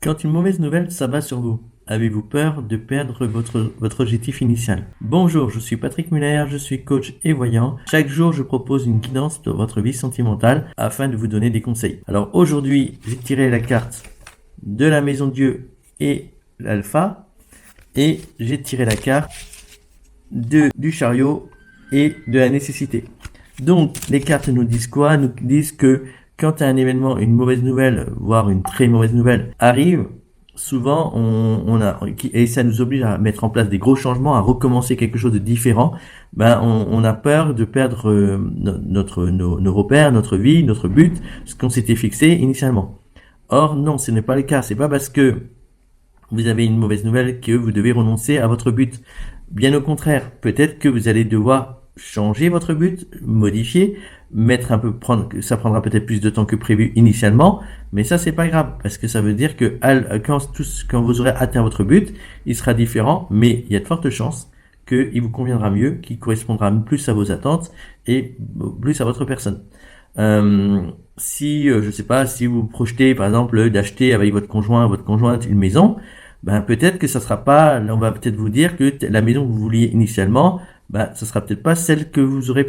Quand une mauvaise nouvelle s'abat sur vous, avez-vous peur de perdre votre objectif initial? Bonjour, je suis Patrick Muller, je suis coach et voyant. Chaque jour, je propose une guidance de votre vie sentimentale afin de vous donner des conseils. Alors aujourd'hui, j'ai tiré la carte de la maison de Dieu et l'alpha et j'ai tiré la carte du chariot et de la nécessité. Donc, les cartes nous disent quoi? Nous disent que quand un événement, une mauvaise nouvelle, voire une très mauvaise nouvelle arrive, souvent et ça nous oblige à mettre en place des gros changements, à recommencer quelque chose de différent. On a peur de perdre nos repères, notre vie, notre but, ce qu'on s'était fixé initialement. Or non, ce n'est pas le cas. C'est pas parce que vous avez une mauvaise nouvelle que vous devez renoncer à votre but. Bien au contraire, peut-être que vous allez devoir changer votre but, modifier, ça prendra peut-être plus de temps que prévu initialement, mais ça c'est pas grave, parce que ça veut dire que quand vous aurez atteint votre but, il sera différent, mais il y a de fortes chances qu'il vous conviendra mieux, qu'il correspondra plus à vos attentes et plus à votre personne. Je sais pas, si vous projetez par exemple d'acheter avec votre conjointe une maison, peut-être que ça sera pas, on va peut-être vous dire que la maison que vous vouliez initialement, ça sera peut-être pas celle que vous aurez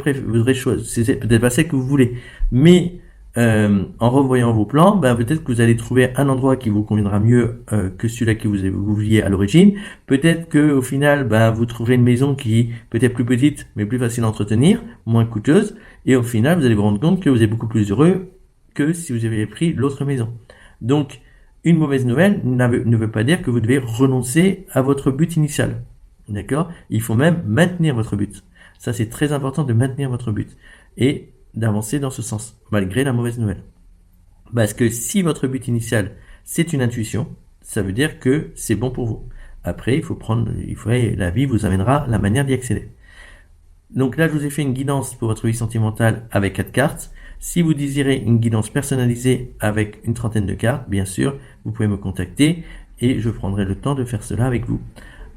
choisi, c'est peut-être pas celle que vous voulez. Mais en revoyant vos plans, peut-être que vous allez trouver un endroit qui vous conviendra mieux que celui-là que vous vouliez à l'origine. Peut-être que au final, vous trouverez une maison qui peut-être plus petite, mais plus facile à entretenir, moins coûteuse, et au final, vous allez vous rendre compte que vous êtes beaucoup plus heureux que si vous aviez pris l'autre maison. Donc, une mauvaise nouvelle ne veut pas dire que vous devez renoncer à votre but initial. D'accord? Il faut même maintenir votre but. Ça, c'est très important de maintenir votre but et d'avancer dans ce sens, malgré la mauvaise nouvelle. Parce que si votre but initial, c'est une intuition, ça veut dire que c'est bon pour vous. Après, la vie vous amènera la manière d'y accéder. Donc là, je vous ai fait une guidance pour votre vie sentimentale avec 4 cartes. Si vous désirez une guidance personnalisée avec une trentaine de cartes, bien sûr, vous pouvez me contacter et je prendrai le temps de faire cela avec vous.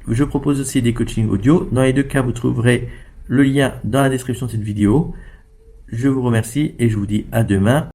Je propose aussi des coachings audio. Dans les deux cas, vous trouverez le lien dans la description de cette vidéo. Je vous remercie et je vous dis à demain.